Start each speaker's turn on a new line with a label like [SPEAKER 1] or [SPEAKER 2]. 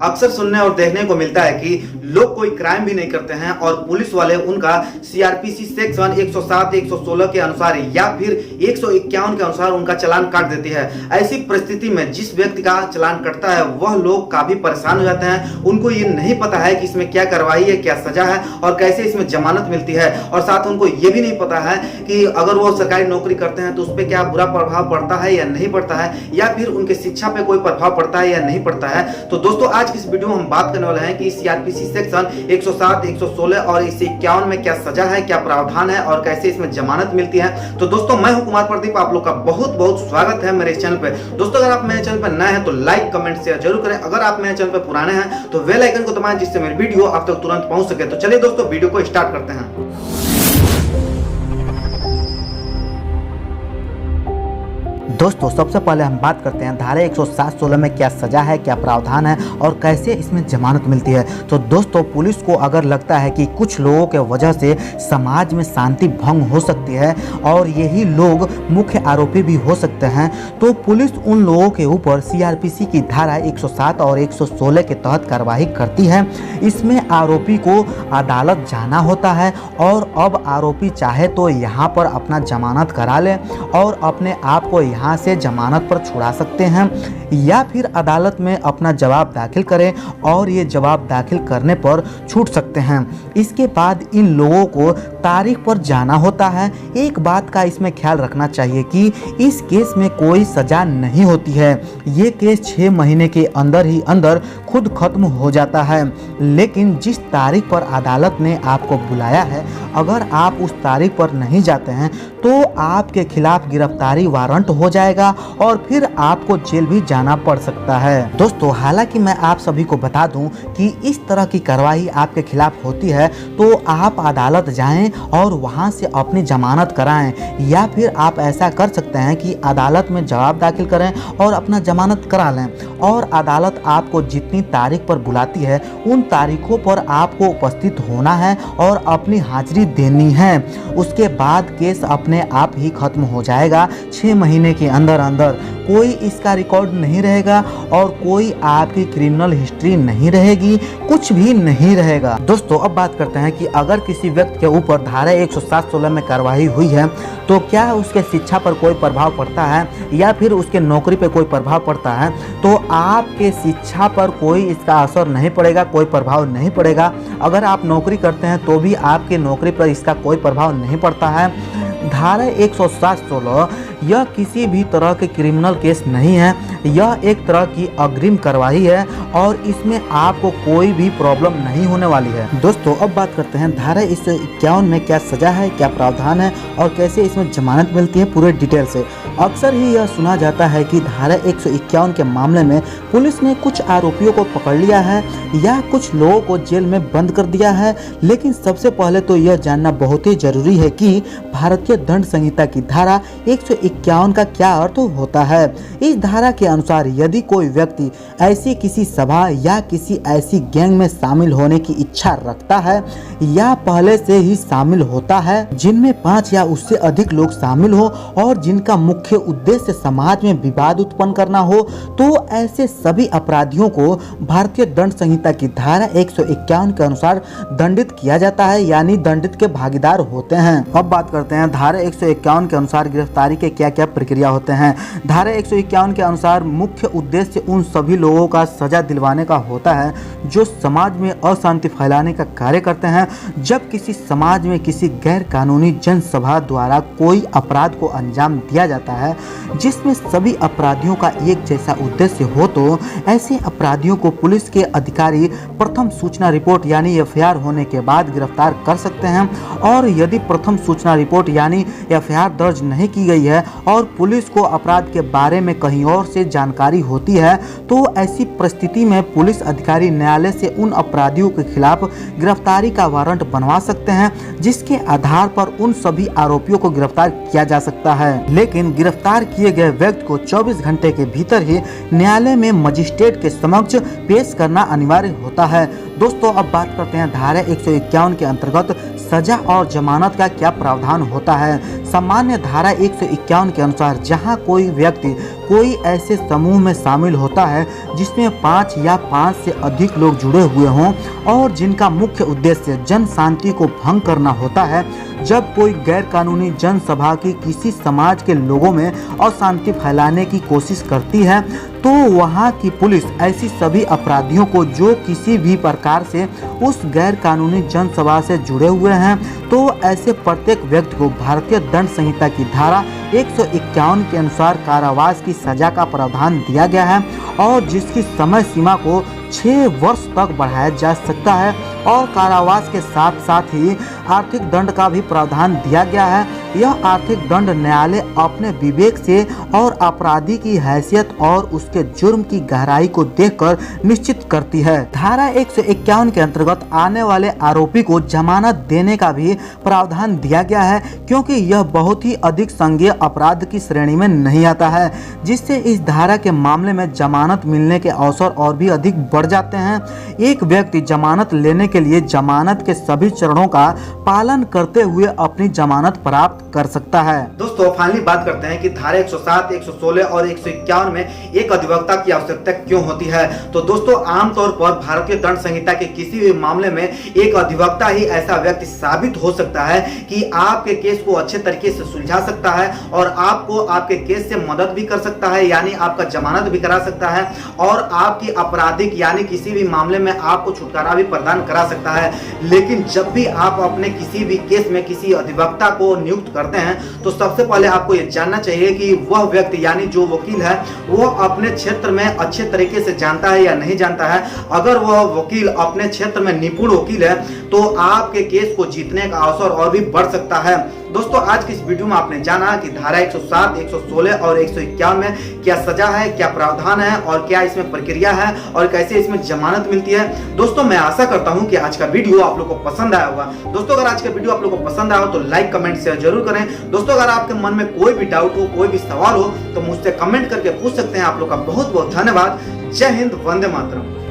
[SPEAKER 1] अक्सर सुनने और देखने को मिलता है कि लोग कोई क्राइम भी नहीं करते हैं और पुलिस वाले उनका सीआरपीसी सेक्शन 107, 116 के अनुसार या फिर 151 के अनुसार उनका चालान काट देती है। ऐसी परिस्थिति में जिस व्यक्ति का चालान कटता है वह लोग काफी परेशान हो जाते हैं। उनको ये नहीं पता है कि इसमें क्या कार्रवाई है, क्या सजा है और कैसे इसमें जमानत मिलती है, और साथ उनको ये भी नहीं पता है कि अगर वो सरकारी नौकरी करते हैं तो उस पर क्या बुरा प्रभाव पड़ता है या नहीं पड़ता है, या फिर उनके शिक्षा पे कोई प्रभाव पड़ता है या नहीं पड़ता है। तो दोस्तों आज की इस वीडियो में हम बात करने वाले हैं कि सीआरपीसी सेक्शन 107, 116 और 151 में क्या सजा है, क्या प्रावधान है और कैसे इसमें जमानत मिलती है। तो दोस्तों मैं हूं कुमार प्रदीप, आप लोग का बहुत बहुत स्वागत है मेरे चैनल पे। दोस्तों अगर आप मेरे चैनल पर नए हैं तो लाइक कमेंट शेयर जरूर करें। अगर आप मेरे चैनल पर पुराने हैं तो बेल आइकन को दबाएं जिससे मेरी वीडियो आप तक तुरंत पहुंच सके। तो चलिए दोस्तों वीडियो को स्टार्ट करते हैं।
[SPEAKER 2] दोस्तों सबसे पहले हम बात करते हैं धारा 107-16 में क्या सजा है, क्या प्रावधान है और कैसे इसमें जमानत मिलती है। तो दोस्तों पुलिस को अगर लगता है कि कुछ लोगों के वजह से समाज में शांति भंग हो सकती है और यही लोग मुख्य आरोपी भी हो सकते हैं, तो पुलिस उन लोगों के ऊपर सीआरपीसी की धारा 107 और 116 के तहत कार्रवाई करती है। इसमें आरोपी को अदालत जाना होता है और अब आरोपी चाहे तो यहाँ पर अपना जमानत करा ले और अपने आप को यहाँ से जमानत पर छुड़ा सकते हैं, या फिर अदालत में अपना जवाब दाखिल करें और ये जवाब दाखिल करने पर छूट सकते हैं। इसके बाद इन लोगों को तारीख पर जाना होता है। एक बात का इसमें ख्याल रखना चाहिए कि इस केस में कोई सजा नहीं होती है। ये केस 6 महीने के अंदर ही अंदर खुद खत्म हो जाता है। लेकिन जिस तारीख पर अदालत ने आपको बुलाया है, अगर आप उस तारीख पर नहीं जाते हैं तो आपके खिलाफ गिरफ्तारी वारंट हो जाएगा और फिर आपको जेल भी जाना पड़ सकता है। दोस्तों हालांकि मैं आप सभी को बता दूं कि इस तरह की कार्रवाई आपके खिलाफ होती है तो आप अदालत जाएं और वहां से अपनी जमानत कराएं, या फिर आप ऐसा कर सकते हैं कि अदालत में जवाब दाखिल करें और अपना जमानत करा लें और अदालत आपको जितनी तारीख पर बुलाती है उन तारीखों पर आपको उपस्थित होना है और अपनी हाजिरी देनी है। उसके बाद केस अपने आप ही खत्म हो जाएगा। 6 महीने के अंदर अंदर कोई इसका रिकॉर्ड नहीं रहेगा और कोई आपकी क्रिमिनल हिस्ट्री नहीं रहेगी, कुछ भी नहीं रहेगा। दोस्तों अब बात करते हैं कि अगर किसी व्यक्ति के ऊपर धारा 107-16 में कार्रवाई हुई है तो क्या उसके शिक्षा पर कोई प्रभाव पड़ता है या फिर उसके नौकरी पर कोई प्रभाव पड़ता है। तो आपके शिक्षा पर कोई इसका असर नहीं पड़ेगा, कोई प्रभाव नहीं पड़ेगा। अगर आप नौकरी करते हैं तो भी आपके नौकरी पर इसका कोई प्रभाव नहीं पड़ता है। धारा 107-16 यह किसी भी तरह के क्रिमिनल केस नहीं है, यह एक तरह की अग्रिम कार्रवाई है और इसमें आपको कोई भी प्रॉब्लम नहीं होने वाली है। दोस्तों अब बात करते हैं धारा 151 में क्या सजा है, क्या प्रावधान है और कैसे इसमें जमानत मिलती है पूरे डिटेल से। अक्सर ही यह सुना जाता है कि धारा 151 के मामले में पुलिस ने कुछ आरोपियों को पकड़ लिया है या कुछ लोगों को जेल में बंद कर दिया है, लेकिन सबसे पहले तो यह जानना बहुत ही जरूरी है कि भारतीय दंड संहिता की धारा 151 का क्या अर्थ होता है। इस धारा के अनुसार यदि कोई व्यक्ति ऐसी किसी सभा या किसी ऐसी गैंग में शामिल होने की इच्छा रखता है या पहले से ही शामिल होता है जिनमें 5 या उससे अधिक लोग शामिल हो और जिनका मुख्य उद्देश्य समाज में विवाद उत्पन्न करना हो, तो ऐसे सभी अपराधियों को भारतीय दंड संहिता की धारा 151 के अनुसार दंडित किया जाता है, यानी दंडित के भागीदार होते हैं। अब बात करते हैं धारा 151 के अनुसार गिरफ्तारी के क्या क्या प्रक्रिया होते हैं। धारा 151 के अनुसार मुख्य उद्देश्य उन सभी लोगों का सजा दिलवाने का होता है जो समाज में अशांति फैलाने का कार्य करते हैं। जब किसी समाज में किसी गैर कानूनी जनसभा द्वारा कोई अपराध को अंजाम दिया जाता है जिसमें सभी अपराधियों का एक जैसा उद्देश्य हो, तो ऐसे अपराधियों को पुलिस के अधिकारी प्रथम सूचना रिपोर्ट यानी एफआईआर होने के बाद गिरफ्तार कर सकते हैं। और यदि प्रथम सूचना रिपोर्ट यानी एफआईआर दर्ज नहीं की गई है और पुलिस को अपराध के बारे में कहीं और से जानकारी होती है, तो ऐसी परिस्थिति में पुलिस अधिकारी न्यायालय से उन अपराधियों के खिलाफ गिरफ्तारी का वारंट बनवा सकते हैं, जिसके आधार पर उन सभी आरोपियों को गिरफ्तार किया जा सकता है। लेकिन गिरफ्तार किए गए व्यक्ति को 24 घंटे के भीतर ही न्यायालय में मजिस्ट्रेट के समक्ष पेश करना अनिवार्य होता है। दोस्तों अब बात करते हैं धारा 151 के अंतर्गत सजा और जमानत का क्या प्रावधान होता है। सामान्य धारा 151 के अनुसार जहां कोई व्यक्ति कोई ऐसे समूह में शामिल होता है जिसमें 5 या 5 से अधिक लोग जुड़े हुए हों और जिनका मुख्य उद्देश्य जन शांति को भंग करना होता है, जब कोई गैर कानूनी जनसभा की किसी समाज के लोगों में अशांति फैलाने की कोशिश करती है, तो वहाँ की पुलिस ऐसी सभी अपराधियों को जो किसी भी प्रकार से उस गैर कानूनी जनसभा से जुड़े हुए हैं, तो ऐसे प्रत्येक व्यक्ति को भारतीय दंड संहिता की धारा 151 के अनुसार कारावास की सजा का प्रावधान दिया गया है और जिसकी समय सीमा को 6 वर्ष तक बढ़ाया जा सकता है और कारावास के साथ साथ ही आर्थिक दंड का भी प्रावधान दिया गया है। यह आर्थिक दंड न्यायालय अपने विवेक से और अपराधी की हैसियत और उसके जुर्म की गहराई को देखकर निश्चित करती है। धारा 151 के अंतर्गत आने वाले आरोपी को जमानत देने का भी प्रावधान दिया गया है, क्योंकि यह बहुत ही अधिक संज्ञेय अपराध की श्रेणी में नहीं आता है, जिससे इस धारा के मामले में जमानत मिलने के अवसर और भी अधिक बढ़ जाते हैं। एक व्यक्ति जमानत लेने के लिए जमानत के सभी चरणों का पालन करते हुए अपनी जमानत प्राप्त कर सकता है।
[SPEAKER 1] दोस्तों फाइनली बात करते हैं कि धारा 107, 116 और 151 में एक अधिवक्ता की आवश्यकता क्यों होती है। तो दोस्तों आमतौर पर भारतीय दंड संहिता के किसी भी मामले में एक अधिवक्ता ही ऐसा व्यक्ति साबित हो सकता है कि आपके केस को अच्छे तरीके से सुलझा सकता है और आपको आपके केस से मदद भी कर सकता है, यानी आपका जमानत भी करा सकता है और आपकी आपराधिक यानी किसी भी मामले में आपको छुटकारा भी प्रदान करा सकता है। लेकिन जब भी आप अपने किसी भी केस में किसी अधिवक्ता को नियुक्त करते हैं तो सबसे पहले आपको यह जानना चाहिए कि वह व्यक्ति यानी जो वकील है वो अपने क्षेत्र में अच्छे तरीके से जानता है या नहीं जानता है। अगर वह वकील अपने क्षेत्र में निपुण वकील है तो आपके केस को जीतने का अवसर और भी बढ़ सकता है। दोस्तों आज की इस वीडियो में आपने जाना कि धारा 107, 116 और 151 में क्या सजा है, क्या प्रावधान है और क्या इसमें प्रक्रिया है और कैसे इसमें जमानत मिलती है। दोस्तों मैं आशा करता हूं कि आज का वीडियो आप लोग को पसंद आया होगा। दोस्तों अगर आज का वीडियो आप लोग को पसंद आया हो तो लाइक, कमेंट, शेयर जरूर करें। दोस्तों अगर आपके मन में कोई भी डाउट हो, कोई भी सवाल हो तो मुझसे कमेंट करके पूछ सकते हैं। आप लोग का बहुत बहुत धन्यवाद। जय हिंद, वंदे मातरम।